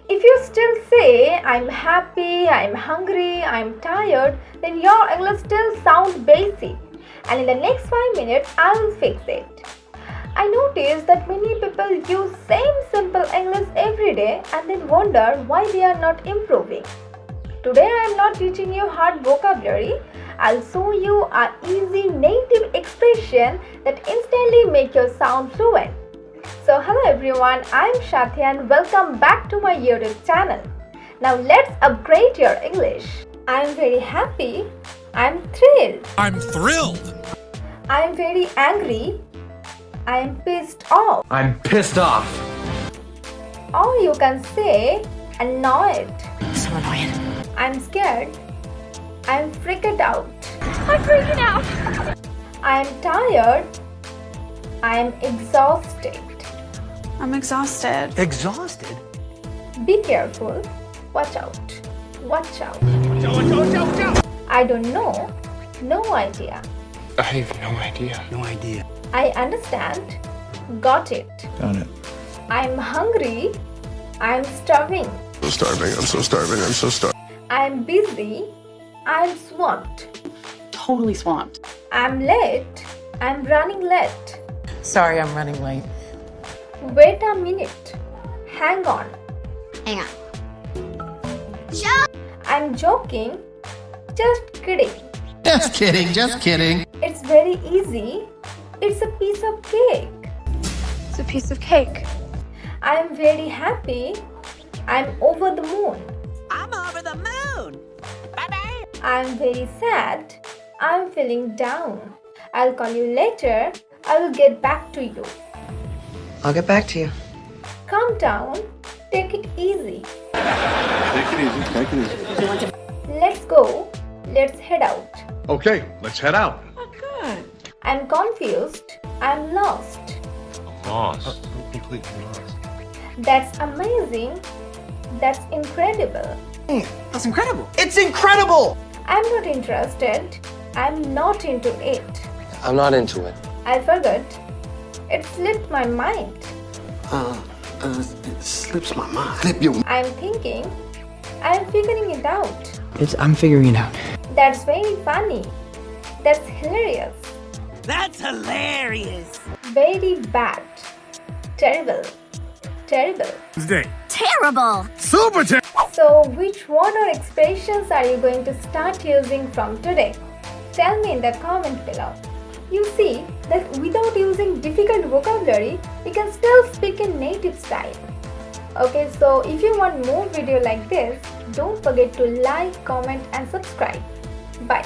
If you still say I'm happy, I'm hungry, I'm tired, then your English still sounds basic. And in the next 5 minutes, I will fix it. I noticed that many people use same simple English every day and then wonder why they are not improving. Today I am not teaching you hard vocabulary. I'll show you an easy native expression that instantly make you sound fluent. So hello everyone, I am Shathi and welcome back to my YouTube channel. Now let's upgrade your English. I am very happy. I am thrilled. I'm thrilled. I am very angry. I am pissed off. I'm pissed off. Or you can say annoyed. So annoying. I'm scared. I'm freaked out. I'm freaking out. I'm tired. I'm exhausted. I'm exhausted. Exhausted? Be careful. Watch out. Watch out. I don't know. No idea. I have no idea. No idea. I understand. Got it. Got it. I'm hungry. I'm starving. I'm so starving. I'm busy. I'm swamped. Totally swamped. I'm late. I'm running late. Sorry, I'm running late. Wait a minute. Hang on. Hang on. I'm joking. Just kidding. Just kidding. It's very easy. It's a piece of cake. It's a piece of cake. I'm very happy. I'm over the moon. I'm over the moon. Bye-bye. I'm very sad. I'm feeling down. I'll call you later. I will get back to you. I'll get back to you. Calm down. Take it easy. Take it easy. Let's go. Let's head out. Okay, let's head out. Oh, good. I'm confused. I'm lost. Lost. I'm completely lost. That's amazing. That's incredible. That's incredible. It's incredible! I'm not interested. I'm not into it. I'm not into it. I forgot. It slipped my mind. It slips my mind. Flip your. I'm thinking. I'm figuring it out. I'm figuring it out. That's very funny. That's hilarious. That's hilarious. Very bad. Terrible. Terrible. Terrible. So, which one or expressions are you going to start using from today? Tell me in the comment below. You see that without using difficult vocabulary, we can still speak in native style. Okay, so if you want more video like this, don't forget to like, comment and subscribe. Bye.